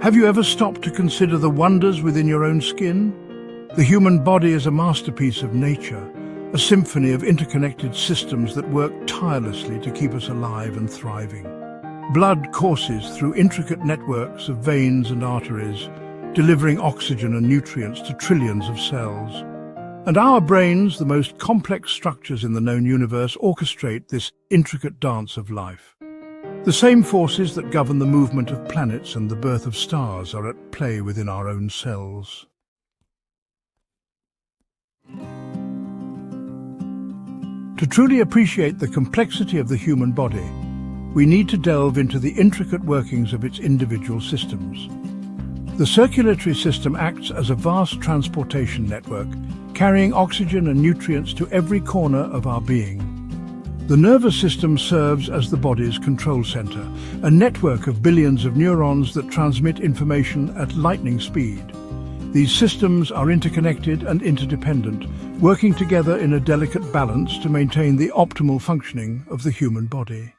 Have you ever stopped to consider the wonders within your own skin? The human body is a masterpiece of nature, a symphony of interconnected systems that work tirelessly to keep us alive and thriving. Blood courses through intricate networks of veins and arteries, delivering oxygen and nutrients to trillions of cells. And our brains, the most complex structures in the known universe, orchestrate this intricate dance of life. The same forces that govern the movement of planets and the birth of stars are at play within our own cells. To truly appreciate the complexity of the human body, we need to delve into the intricate workings of its individual systems. The circulatory system acts as a vast transportation network, carrying oxygen and nutrients to every corner of our being. The nervous system serves as the body's control center, a network of billions of neurons that transmit information at lightning speed. These systems are interconnected and interdependent, working together in a delicate balance to maintain the optimal functioning of the human body.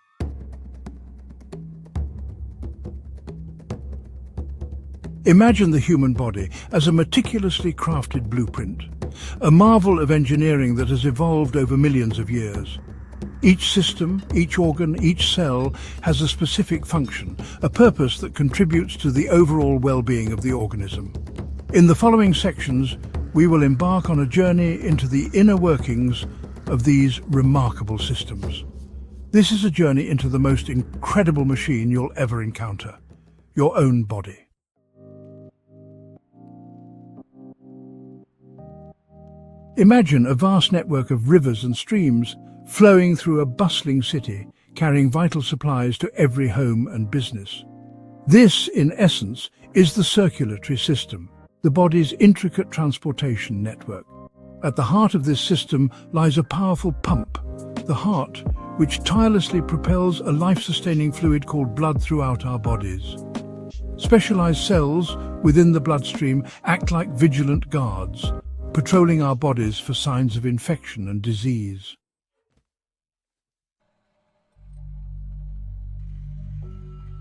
Imagine the human body as a meticulously crafted blueprint, a marvel of engineering that has evolved over millions of years. Each system, each organ, each cell has a specific function, a purpose that contributes to the overall well-being of the organism. In the following sections, we will embark on a journey into the inner workings of these remarkable systems. This is a journey into the most incredible machine you'll ever encounter, your own body. Imagine a vast network of rivers and streams flowing through a bustling city, carrying vital supplies to every home and business. This, in essence, is the circulatory system, the body's intricate transportation network. At the heart of this system lies a powerful pump, the heart, which tirelessly propels a life-sustaining fluid called blood throughout our bodies. Specialized cells within the bloodstream act like vigilant guards, patrolling our bodies for signs of infection and disease.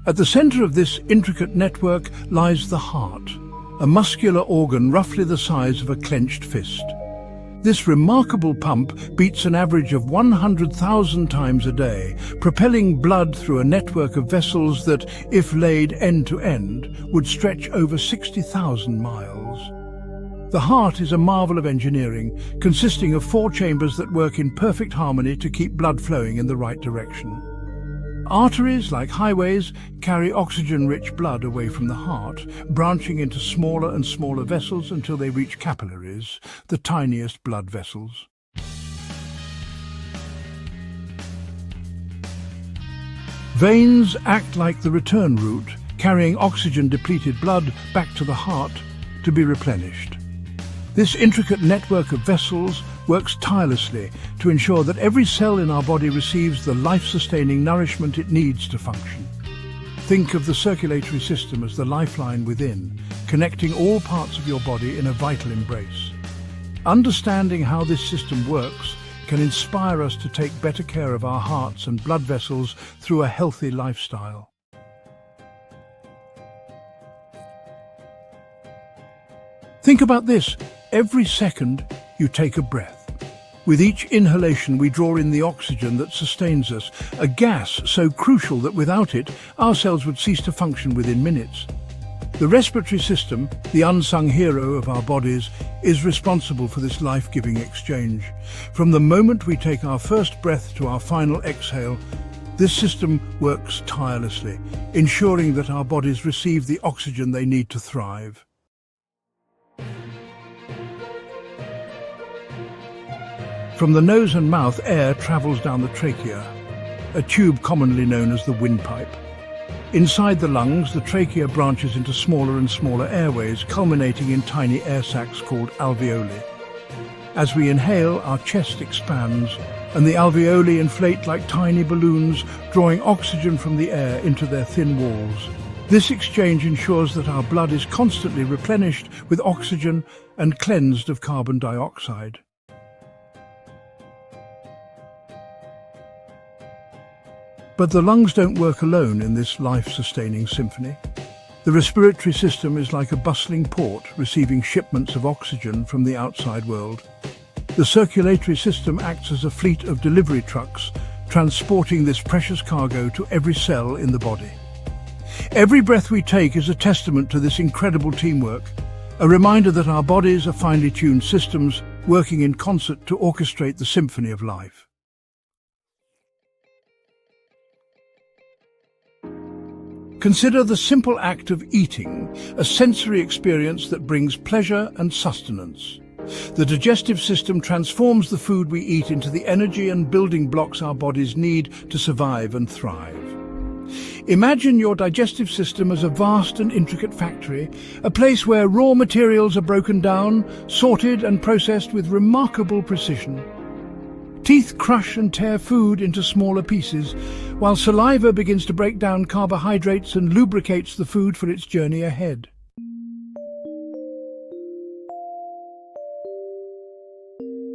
At the center of this intricate network lies the heart, a muscular organ roughly the size of a clenched fist. This remarkable pump beats an average of 100,000 times a day, propelling blood through a network of vessels that, if laid end to end, would stretch over 60,000 miles. The heart is a marvel of engineering, consisting of 4 chambers that work in perfect harmony to keep blood flowing in the right direction. Arteries, like highways, carry oxygen-rich blood away from the heart, branching into smaller and smaller vessels until they reach capillaries, the tiniest blood vessels. Veins act like the return route, carrying oxygen-depleted blood back to the heart to be replenished. This intricate network of vessels works tirelessly to ensure that every cell in our body receives the life-sustaining nourishment it needs to function. Think of the circulatory system as the lifeline within, connecting all parts of your body in a vital embrace. Understanding how this system works can inspire us to take better care of our hearts and blood vessels through a healthy lifestyle. Think about this. Every second, you take a breath. With each inhalation, we draw in the oxygen that sustains us, a gas so crucial that without it, our cells would cease to function within minutes. The respiratory system, the unsung hero of our bodies, is responsible for this life-giving exchange. From the moment we take our first breath to our final exhale, this system works tirelessly, ensuring that our bodies receive the oxygen they need to thrive. From the nose and mouth, air travels down the trachea, a tube commonly known as the windpipe. Inside the lungs, the trachea branches into smaller and smaller airways, culminating in tiny air sacs called alveoli. As we inhale, our chest expands, and the alveoli inflate like tiny balloons, drawing oxygen from the air into their thin walls. This exchange ensures that our blood is constantly replenished with oxygen and cleansed of carbon dioxide. But the lungs don't work alone in this life-sustaining symphony. The The respiratory system is like a bustling port receiving shipments of oxygen from the outside world. The circulatory system acts as a fleet of delivery trucks, transporting this precious cargo to every cell in the body. Every breath we take is a testament to this incredible teamwork, a reminder that our bodies are finely tuned systems working in concert to orchestrate the symphony of life. Consider the simple act of eating, a sensory experience that brings pleasure and sustenance. The digestive system transforms the food we eat into the energy and building blocks our bodies need to survive and thrive. Imagine your digestive system as a vast and intricate factory, a place where raw materials are broken down, sorted and processed with remarkable precision. Teeth crush and tear food into smaller pieces, while saliva begins to break down carbohydrates and lubricates the food for its journey ahead.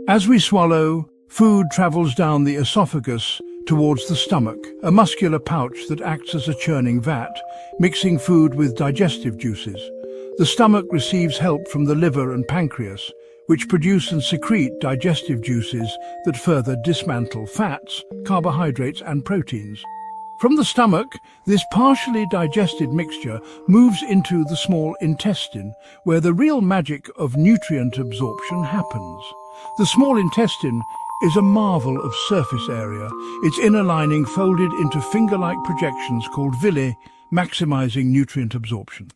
As we swallow, food travels down the esophagus towards the stomach, a muscular pouch that acts as a churning vat, mixing food with digestive juices. The stomach receives help from the liver and pancreas, which produce and secrete digestive juices that further dismantle fats, carbohydrates and proteins. From the stomach, this partially digested mixture moves into the small intestine, where the real magic of nutrient absorption happens. The small intestine is a marvel of surface area, its inner lining folded into finger-like projections called villi, maximizing nutrient absorption.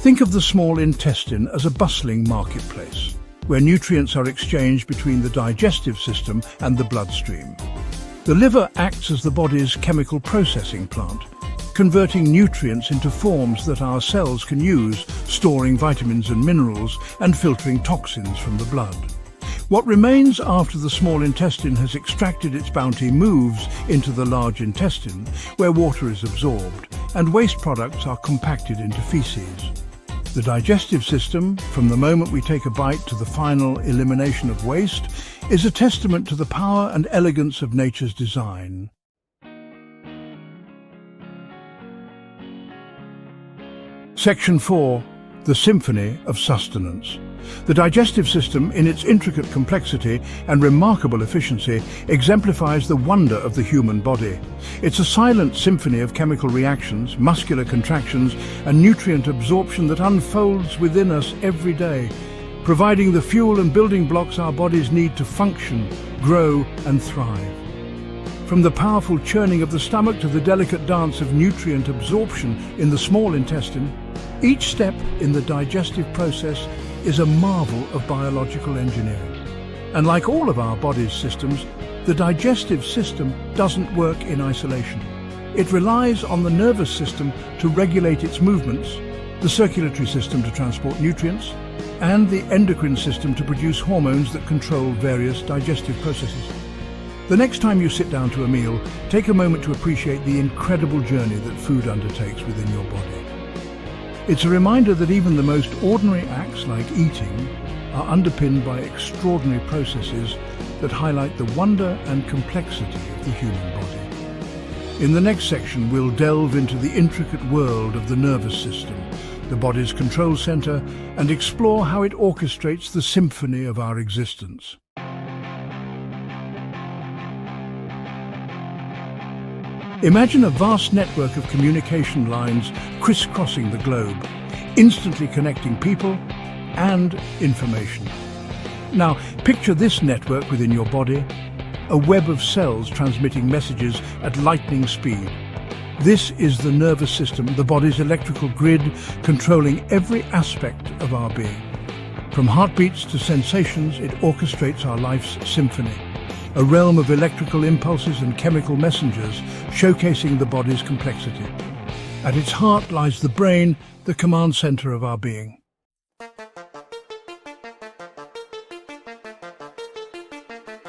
Think of the small intestine as a bustling marketplace, where nutrients are exchanged between the digestive system and the bloodstream. The liver acts as the body's chemical processing plant, converting nutrients into forms that our cells can use, storing vitamins and minerals and filtering toxins from the blood. What remains after the small intestine has extracted its bounty moves into the large intestine, where water is absorbed and waste products are compacted into feces. The digestive system, from the moment we take a bite to the final elimination of waste, is a testament to the power and elegance of nature's design. Section 4. The Symphony of Sustenance. The digestive system, in its intricate complexity and remarkable efficiency, exemplifies the wonder of the human body. It's a silent symphony of chemical reactions, muscular contractions, and nutrient absorption that unfolds within us every day, providing the fuel and building blocks our bodies need to function, grow, and thrive. From the powerful churning of the stomach to the delicate dance of nutrient absorption in the small intestine, each step in the digestive process is a marvel of biological engineering. And like all of our body's systems, the digestive system doesn't work in isolation. It relies on the nervous system to regulate its movements, the circulatory system to transport nutrients, and the endocrine system to produce hormones that control various digestive processes. The next time you sit down to a meal, take a moment to appreciate the incredible journey that food undertakes within your body. It's a reminder that even the most ordinary acts like eating are underpinned by extraordinary processes that highlight the wonder and complexity of the human body. In the next section, we'll delve into the intricate world of the nervous system, the body's control center, and explore how it orchestrates the symphony of our existence. Imagine a vast network of communication lines crisscrossing the globe, instantly connecting people and information. Now, picture this network within your body, a web of cells transmitting messages at lightning speed. This is the nervous system, the body's electrical grid, controlling every aspect of our being. From heartbeats to sensations, it orchestrates our life's symphony. A realm of electrical impulses and chemical messengers, showcasing the body's complexity. At its heart lies the brain, the command center of our being.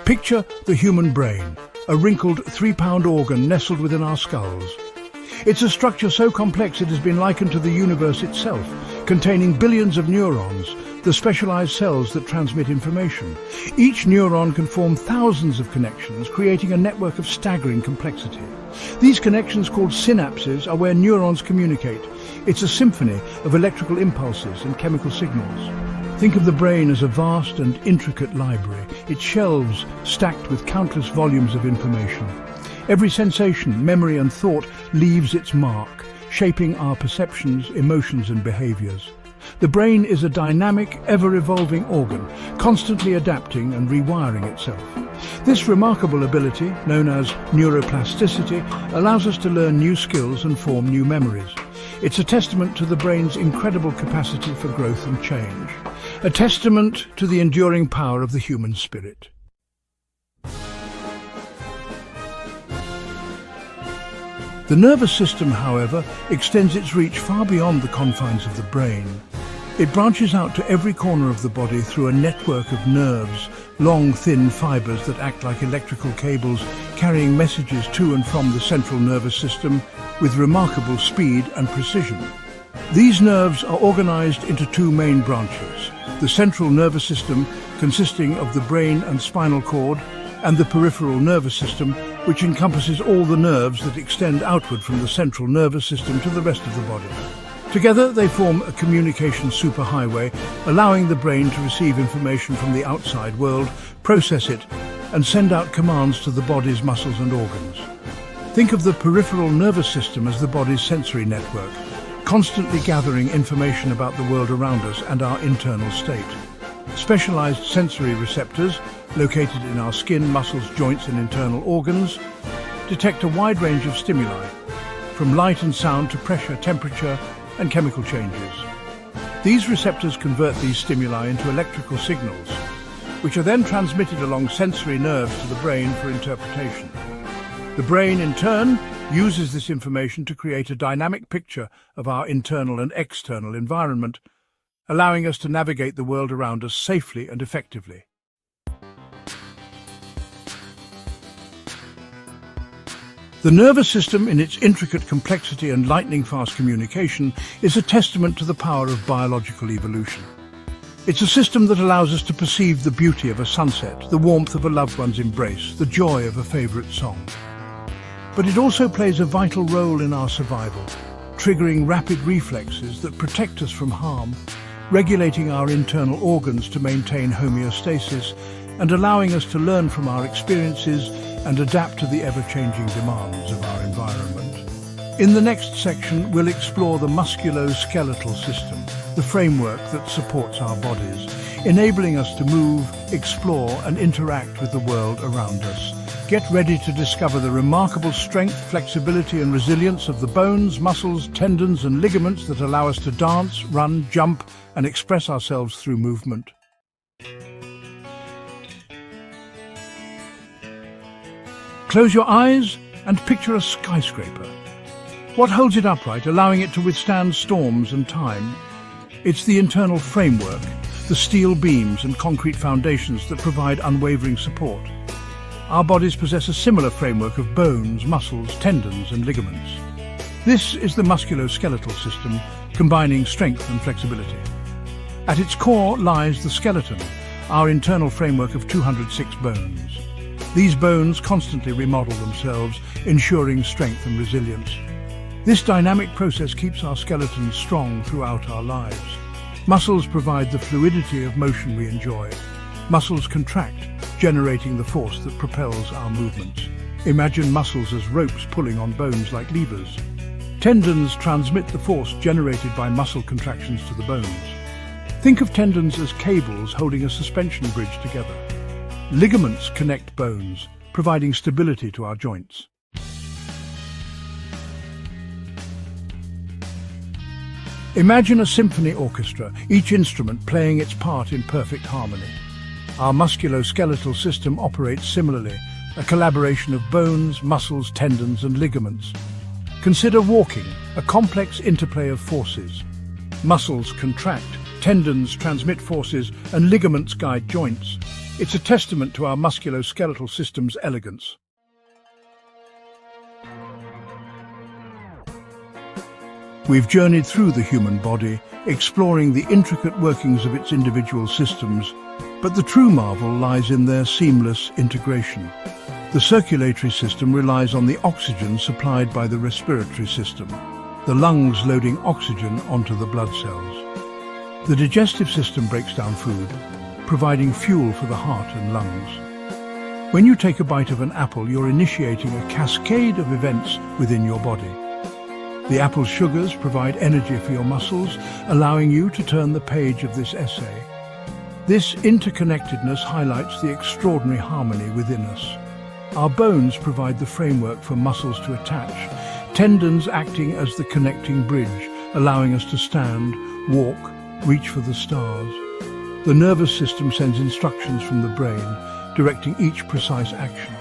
Picture the human brain, a wrinkled 3-pound organ nestled within our skulls. It's a structure so complex it has been likened to the universe itself, containing billions of neurons, the specialized cells that transmit information. Each neuron can form thousands of connections, creating a network of staggering complexity. These connections, called synapses, are where neurons communicate. It's a symphony of electrical impulses and chemical signals. Think of the brain as a vast and intricate library, its shelves stacked with countless volumes of information. Every sensation, memory and thought leaves its mark, shaping our perceptions, emotions and behaviors. The brain is a dynamic, ever-evolving organ, constantly adapting and rewiring itself. This remarkable ability, known as neuroplasticity, allows us to learn new skills and form new memories. It's a testament to the brain's incredible capacity for growth and change, a testament to the enduring power of the human spirit. The nervous system, however, extends its reach far beyond the confines of the brain. It branches out to every corner of the body through a network of nerves, long, thin fibers that act like electrical cables, carrying messages to and from the central nervous system with remarkable speed and precision. These nerves are organized into two main branches: the central nervous system, consisting of the brain and spinal cord, and the peripheral nervous system, which encompasses all the nerves that extend outward from the central nervous system to the rest of the body. Together they form a communication superhighway, allowing the brain to receive information from the outside world, process it, and send out commands to the body's muscles and organs. Think of the peripheral nervous system as the body's sensory network, constantly gathering information about the world around us and our internal state. Specialized sensory receptors, located in our skin, muscles, joints and internal organs, detect a wide range of stimuli, from light and sound to pressure, temperature and chemical changes. These receptors convert these stimuli into electrical signals, which are then transmitted along sensory nerves to the brain for interpretation. The brain, in turn, uses this information to create a dynamic picture of our internal and external environment, allowing us to navigate the world around us safely and effectively. The nervous system, in its intricate complexity and lightning-fast communication, is a testament to the power of biological evolution. It's a system that allows us to perceive the beauty of a sunset, the warmth of a loved one's embrace, the joy of a favorite song. But it also plays a vital role in our survival, triggering rapid reflexes that protect us from harm, regulating our internal organs to maintain homeostasis, and allowing us to learn from our experiences and adapt to the ever-changing demands of our environment. In the next section, we'll explore the musculoskeletal system, the framework that supports our bodies, enabling us to move, explore, and interact with the world around us. Get ready to discover the remarkable strength, flexibility, and resilience of the bones, muscles, tendons, and ligaments that allow us to dance, run, jump, and express ourselves through movement. Close your eyes and picture a skyscraper. What holds it upright, allowing it to withstand storms and time? It's the internal framework, the steel beams and concrete foundations that provide unwavering support. Our bodies possess a similar framework of bones, muscles, tendons and ligaments. This is the musculoskeletal system, combining strength and flexibility. At its core lies the skeleton, our internal framework of 206 bones. These bones constantly remodel themselves, ensuring strength and resilience. This dynamic process keeps our skeletons strong throughout our lives. Muscles provide the fluidity of motion we enjoy. Muscles contract, generating the force that propels our movements. Imagine muscles as ropes pulling on bones like levers. Tendons transmit the force generated by muscle contractions to the bones. Think of tendons as cables holding a suspension bridge together. Ligaments connect bones, providing stability to our joints. Imagine a symphony orchestra, each instrument playing its part in perfect harmony. Our musculoskeletal system operates similarly, a collaboration of bones, muscles, tendons, and ligaments. Consider walking, a complex interplay of forces. Muscles contract, tendons transmit forces, and ligaments guide joints. It's a testament to our musculoskeletal system's elegance. We've journeyed through the human body, exploring the intricate workings of its individual systems, but the true marvel lies in their seamless integration. The circulatory system relies on the oxygen supplied by the respiratory system, the lungs loading oxygen onto the blood cells. The digestive system breaks down food, providing fuel for the heart and lungs. When you take a bite of an apple, you're initiating a cascade of events within your body. The apple's sugars provide energy for your muscles, allowing you to turn the page of this essay. This interconnectedness highlights the extraordinary harmony within us. Our bones provide the framework for muscles to attach, tendons acting as the connecting bridge, allowing us to stand, walk, reach for the stars. The nervous system sends instructions from the brain, directing each precise action.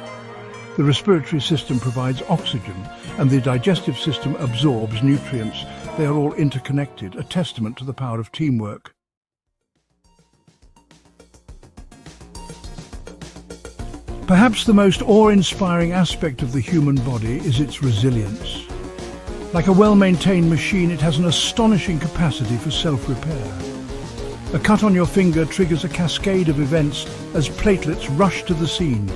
The respiratory system provides oxygen, and the digestive system absorbs nutrients. They are all interconnected, a testament to the power of teamwork. Perhaps the most awe-inspiring aspect of the human body is its resilience. Like a well-maintained machine, it has an astonishing capacity for self-repair. A cut on your finger triggers a cascade of events as platelets rush to the scene,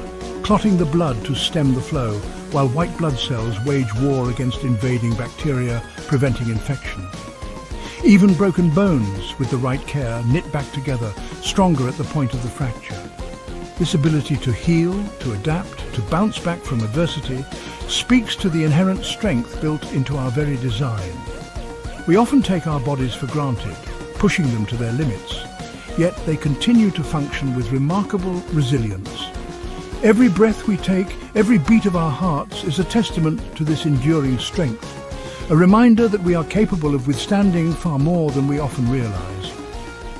clotting the blood to stem the flow, while white blood cells wage war against invading bacteria, preventing infection. Even broken bones, with the right care, knit back together, stronger at the point of the fracture. This ability to heal, to adapt, to bounce back from adversity speaks to the inherent strength built into our very design. We often take our bodies for granted, pushing them to their limits, yet they continue to function with remarkable resilience. Every breath we take, every beat of our hearts is a testament to this enduring strength, a reminder that we are capable of withstanding far more than we often realize.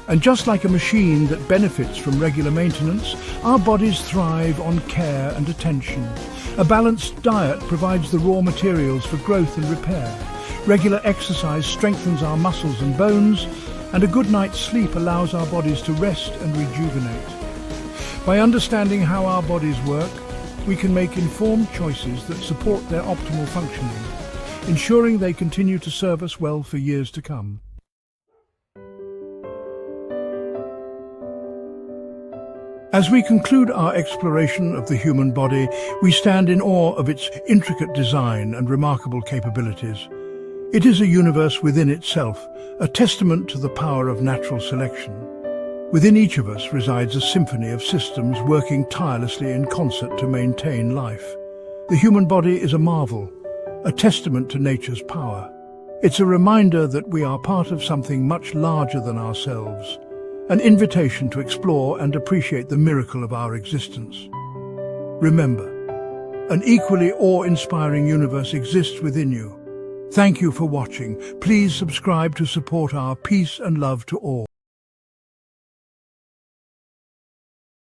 And just like a machine that benefits from regular maintenance, our bodies thrive on care and attention. A balanced diet provides the raw materials for growth and repair. Regular exercise strengthens our muscles and bones, and a good night's sleep allows our bodies to rest and rejuvenate. By understanding how our bodies work, we can make informed choices that support their optimal functioning, ensuring they continue to serve us well for years to come. As we conclude our exploration of the human body, we stand in awe of its intricate design and remarkable capabilities. It is a universe within itself, a testament to the power of natural selection. Within each of us resides a symphony of systems working tirelessly in concert to maintain life. The human body is a marvel, a testament to nature's power. It's a reminder that we are part of something much larger than ourselves, an invitation to explore and appreciate the miracle of our existence. Remember, an equally awe-inspiring universe exists within you. Thank you for watching. Please subscribe to support our peace and love to all.